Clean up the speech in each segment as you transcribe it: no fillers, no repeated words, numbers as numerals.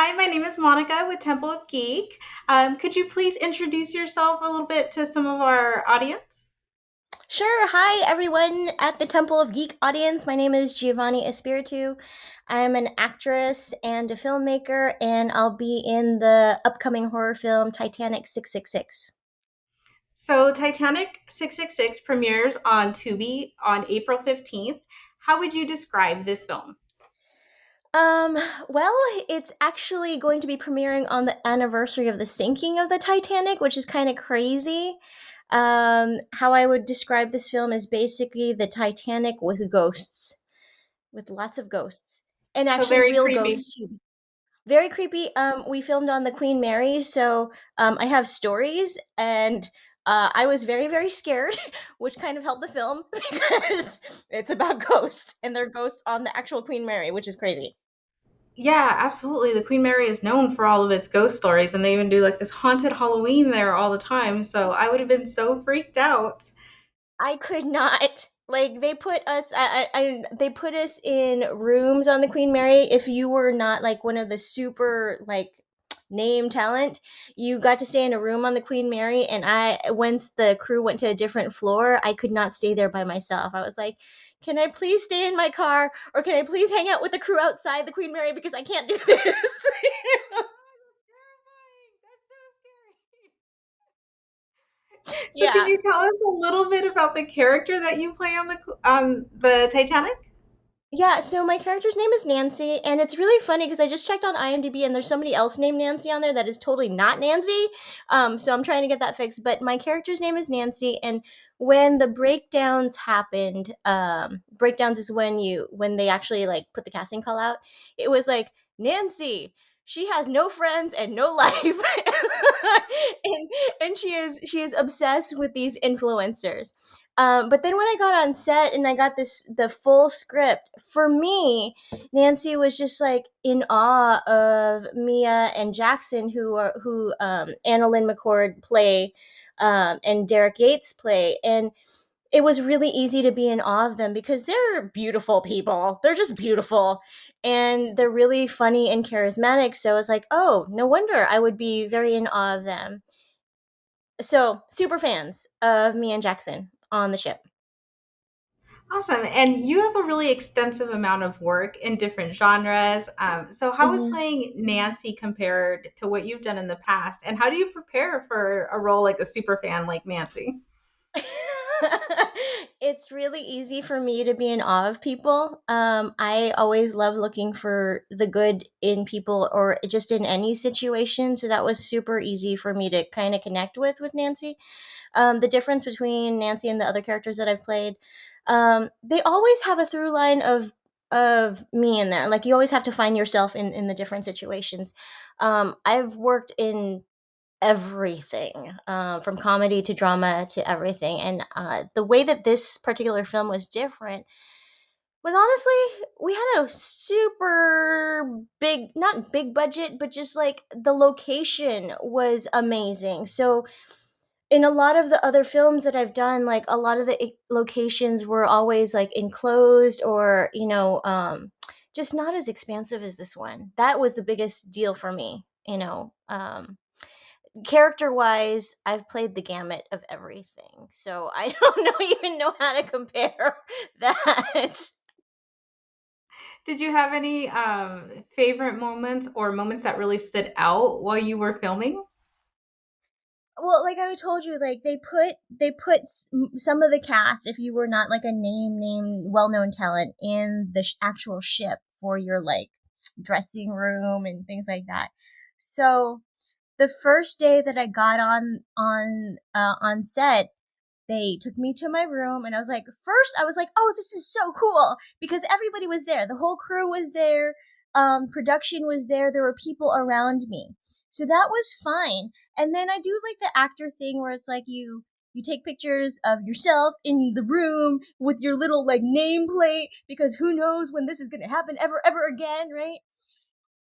Hi, my name is Monica with Temple of Geek. Could you please introduce yourself a little bit to some of our audience? Sure. Hi, everyone at the Temple of Geek audience. My name is Giovannie Espiritu. I'm an actress and a filmmaker, and I'll be in the upcoming horror film Titanic 666. So, Titanic 666 premieres on Tubi on April 15th. How would you describe this film? Um, well, it's actually going to be premiering on the anniversary of the sinking of the Titanic, which is kind of crazy. How I would describe this film is basically the Titanic with ghosts, with lots of ghosts, and So, actually very real creepy. ghosts too. Very creepy. We filmed on the Queen Mary, so I have stories, and I was very, very scared, which kind of helped the film because it's about ghosts, and they're ghosts on the actual Queen Mary, which is crazy. Yeah, absolutely. The Queen Mary is known for all of its ghost stories, and they even do like this haunted Halloween there all the time. So, I would have been so freaked out. I could not. Like they put us in rooms on the Queen Mary. If you were not like one of the super like name talent, you got to stay in a room on the Queen Mary. And I, once the crew went to a different floor, I could not stay there by myself. I was like, "Can I please stay in my car, or can I please hang out with the crew outside the Queen Mary because I can't do this?" So, can Yeah. you tell us a little bit about the character that you play on the Titanic? Yeah, so my character's name is Nancy, and it's really funny because I just checked on IMDb and there's somebody else named Nancy on there that is totally not Nancy. So I'm trying to get that fixed. But my character's name is Nancy, and when the breakdowns happened, breakdowns is when they actually like put the casting call out. It was like Nancy. She has no friends and no life, and she is obsessed with these influencers. But then when I got on set and I got the full script, for me, Nancy was just like in awe of Mia and Jackson, who Anna Lynn McCord play, and Derek Yates play, and it was really easy to be in awe of them because they're beautiful people. They're just beautiful, and they're really funny and charismatic. So it's like, oh, no wonder I would be very in awe of them. So super fans of Mia and Jackson on the ship. Awesome. And you have a really extensive amount of work in different genres. So, how is Mhm. playing Nancy compared to what you've done in the past? And how do you prepare for a role like a super fan like Nancy? It's really easy for me to be in awe of people. I always love looking for the good in people or just in any situation. So that was super easy for me to kind of connect with Nancy. The difference between Nancy and the other characters that I've played, they always have a through line of me in there. Like you always have to find yourself in the different situations. I've worked in everything, from comedy to drama to everything. And the way that this particular film was different was honestly, we had a super big, not big budget, but just like the location was amazing. So, in a lot of the other films that I've done, like a lot of the locations were always like enclosed or, just not as expansive as this one. That was the biggest deal for me, character wise, I've played the gamut of everything. So I don't even know how to compare that. Did you have any favorite moments or moments that really stood out while you were filming? Well, like I told you, like they put some of the cast, if you were not like a name well known talent, in the actual ship for your like dressing room and things like that. So the first day that I got on set, they took me to my room, and I was like, first I was like, oh, this is so cool because everybody was there, the whole crew was there, production was there, there were people around me, so that was fine. And then I do like the actor thing where it's like you take pictures of yourself in the room with your little like nameplate because who knows when this is going to happen ever again, right?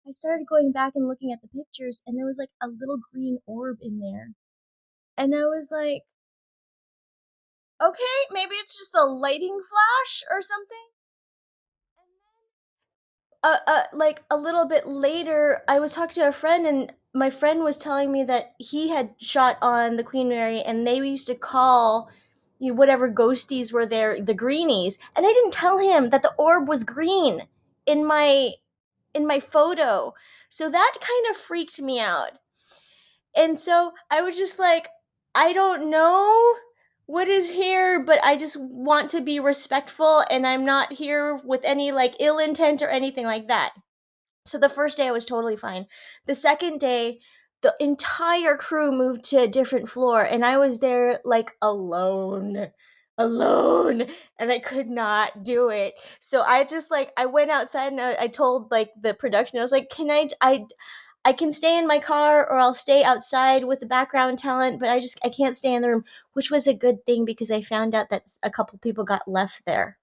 I started going back and looking at the pictures, and there was like a little green orb in there, and I was like, okay, maybe it's just a lighting flash or something. like a little bit later, I was talking to a friend, and my friend was telling me that he had shot on the Queen Mary, and they used to call you whatever ghosties were there the greenies, and I didn't tell him that the orb was green in my photo, so that kind of freaked me out. And so I was just like, I don't know what is here, but I just want to be respectful, and I'm not here with any like ill intent or anything like that. So the first day I was totally fine. The second day, the entire crew moved to a different floor, and I was there like alone, and I could not do it. So I just like I went outside, and I told like the production, I was like, "Can I can stay in my car, or I'll stay outside with the background talent, but I can't stay in the room," which was a good thing because I found out that a couple people got left there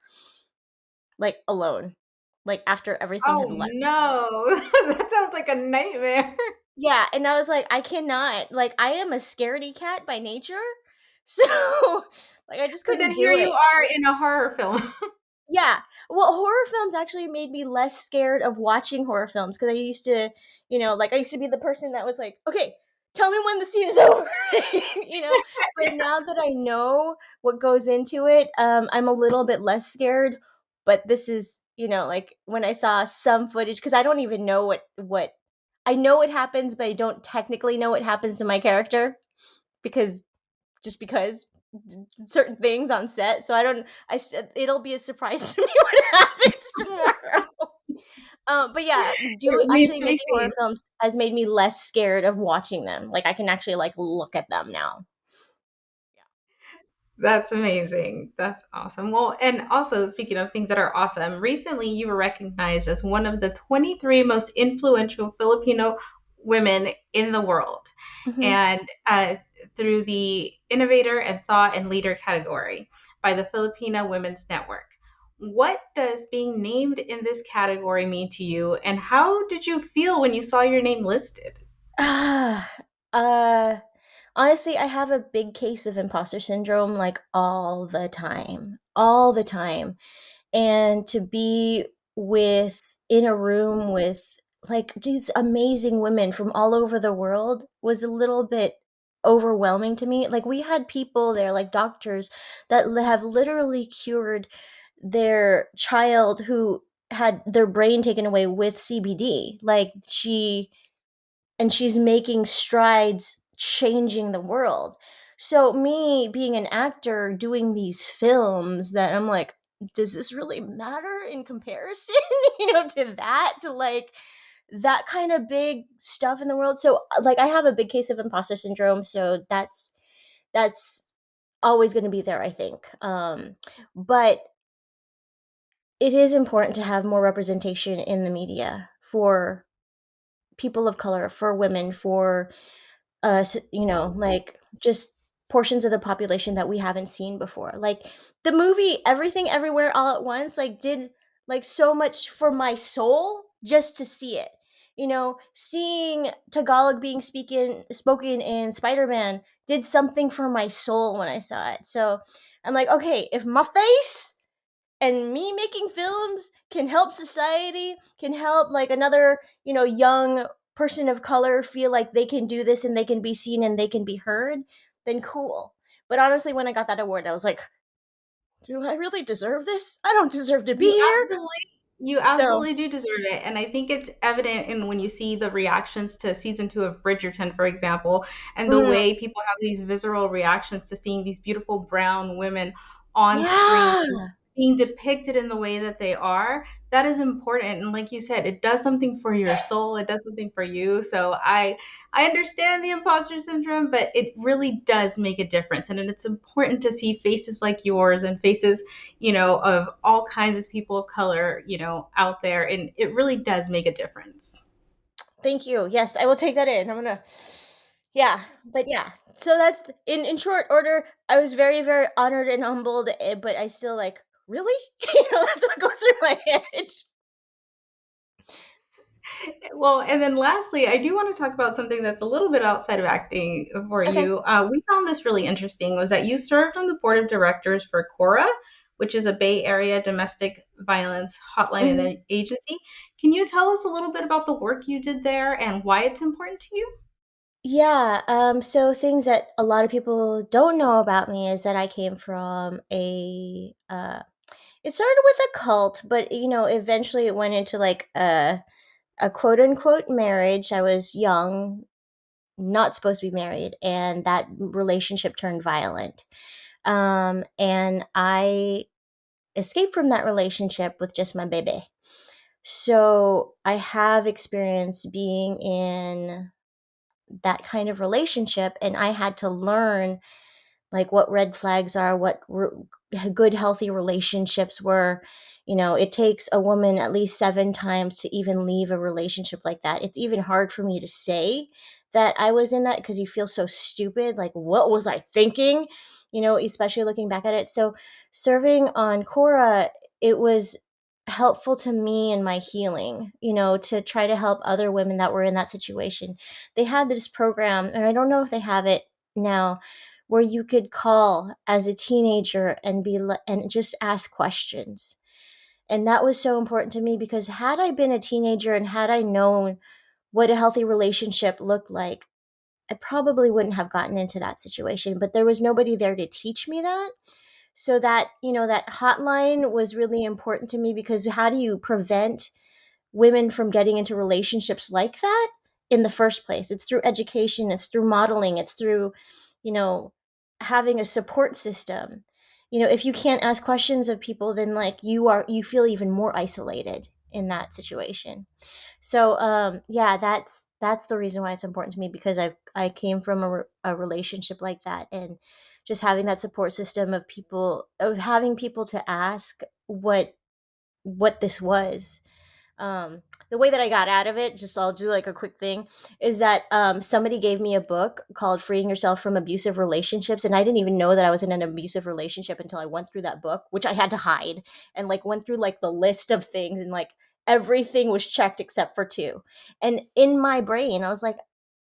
like alone, like after everything had Oh left. no, that sounds like a nightmare. Yeah, and I was like, I cannot. Like, I am a scaredy cat by nature. So, like, I just But then couldn't here do you it. are in a horror film. Yeah. Well, horror films actually made me less scared of watching horror films because I used to, like, I used to be the person that was like, okay, tell me when the scene is over, you know? But now that I know what goes into it, I'm a little bit less scared. But this is, like when I saw some footage, because I don't even know what I know what happens, but I don't technically know what happens to my character because because certain things on set. So I don't. I said it'll be a surprise to me what happens tomorrow. But yeah, do It needs actually to be making horror seen. films has made me less scared of watching them. Like I can actually like look at them now. That's amazing. That's awesome. Well, and also speaking of things that are awesome, recently you were recognized as one of the 23 most influential Filipino women in the world, Hmm. and through the Innovator and Thought and Leader category by the Filipina Women's Network. What does being named in this category mean to you, and how did you feel when you saw your name listed? uh Honestly, I have a big case of imposter syndrome like all the time. All the time. And to be with in a room with like these amazing women from all over the world was a little bit overwhelming to me. Like we had people there like doctors that have literally cured their child who had their brain taken away with CBD. Like she's making strides changing the world. So me being an actor doing these films that I'm like, does this really matter in comparison, to that, to like that kind of big stuff in the world? So like I have a big case of imposter syndrome, so that's always going to be there, I think. But it is important to have more representation in the media for people of color, for women, for like just portions of the population that we haven't seen before. Like the movie Everything Everywhere All at Once, like did like so much for my soul just to see it. Seeing Tagalog being spoken in Spider-Man did something for my soul when I saw it. So I'm like, okay, if my face and me making films can help society, can help like another young person of color feel like they can do this and they can be seen and they can be heard, then cool. But honestly, when I got that award, I was like, do I really deserve this? I don't deserve to be You here. absolutely you So absolutely do deserve it. And I think it's evident in when you see the reactions to season 2 of Bridgerton, for example, and the mm, way people have these visceral reactions to seeing these beautiful brown women on screen yeah. being depicted in the way that they are. That is important. And like you said, it does something for your soul, it does something for you. So I understand the imposter syndrome, but it really does make a difference. And it's important to see faces like yours and faces of all kinds of people of color, out there. And it really does make a difference. Thank you. Yes, I will take that in. I'm gonna. Yeah, but yeah. So that's in short order. I was very very honored and humbled, but I still like really, that's what goes through my head. Well, and then lastly, I do want to talk about something that's a little bit outside of acting for Okay. you. We found this really interesting was that you served on the board of directors for Cora, which is a Bay Area domestic Violence Hotline Mhm. and Agency. Can you tell us a little bit about the work you did there and why it's important to you? Yeah, so things that a lot of people don't know about me is that I came from it started with a cult, but eventually it went into like a quote unquote marriage. I was young, not supposed to be married, and that relationship turned violent. And I escaped from that relationship with just my baby. So I have experience being in that kind of relationship, and I had to learn like what red flags are, good healthy relationships were. It takes a woman at least 7 times to even leave a relationship like that. It's even hard for me to say that I was in that because you feel so stupid. Like, what was I thinking? Especially looking back at it. So, serving on Cora, it was helpful to me in my healing, to try to help other women that were in that situation. They had this program, and I don't know if they have it now, where you could call as a teenager and and just ask questions. And that was so important to me because had I been a teenager and had I known what a healthy relationship looked like, I probably wouldn't have gotten into that situation, but there was nobody there to teach me that. So that hotline was really important to me because how do you prevent women from getting into relationships like that in the first place? It's through education, it's through modeling, it's through, you know, having a support system. If you can't ask questions of people, then like you feel even more isolated in that situation. So yeah, that's the reason why it's important to me because I came from a relationship like that, and just having that support system of having people to ask what this was. The way that I got out of it, just I'll do like a quick thing, is that somebody gave me a book called Freeing Yourself from Abusive Relationships. And I didn't even know that I was in an abusive relationship until I went through that book, which I had to hide, and like went through like the list of things, and like everything was checked except for two. And in my brain, I was like,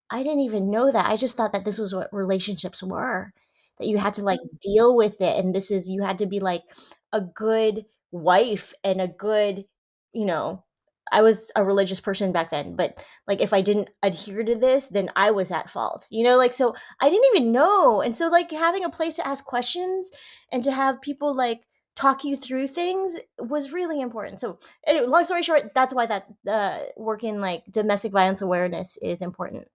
I didn't even know that. I just thought that this was what relationships were. That you had to like deal with it, and you had to be like a good wife and a good, you know, I was a religious person back then, but like if I didn't adhere to this, then I was at fault. Like so I didn't even know. And so like having a place to ask questions and to have people like talk you through things was really important. So anyway, long story short, that's why that working like domestic violence awareness is important.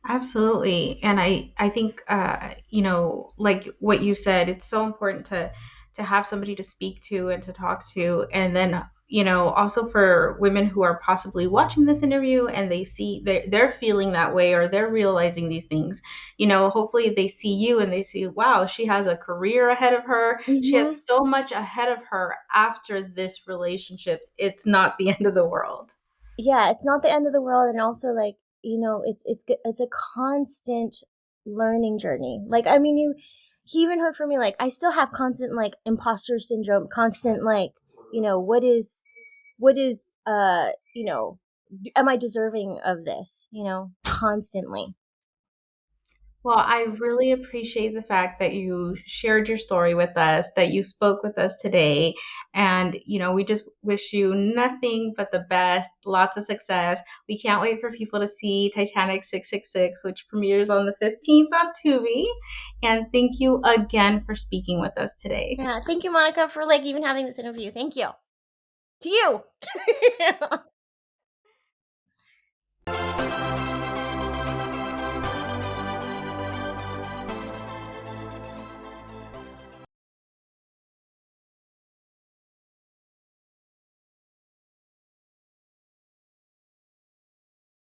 Absolutely. And I think like what you said, it's so important to have somebody to speak to and to talk to. And then, also for women who are possibly watching this interview and they see they're feeling that way or they're realizing these things, hopefully they see you and they see, wow, she has a career ahead of her. She Hmm. has so much ahead of her after this relationship. It's not the end of the world. Yeah, it's not the end of the world, and also like it's a constant learning journey. Like I mean, he even heard from me like I still have constant like imposter syndrome, constant like what is am I deserving of this? Constantly. Well, I really appreciate the fact that you shared your story with us, that you spoke with us today. And, we just wish you nothing but the best, lots of success. We can't wait for people to see Titanic 666, which premieres on the 15th on Tubi. And thank you again for speaking with us today. Yeah, thank you, Monica, for like even having this interview. Thank you to you.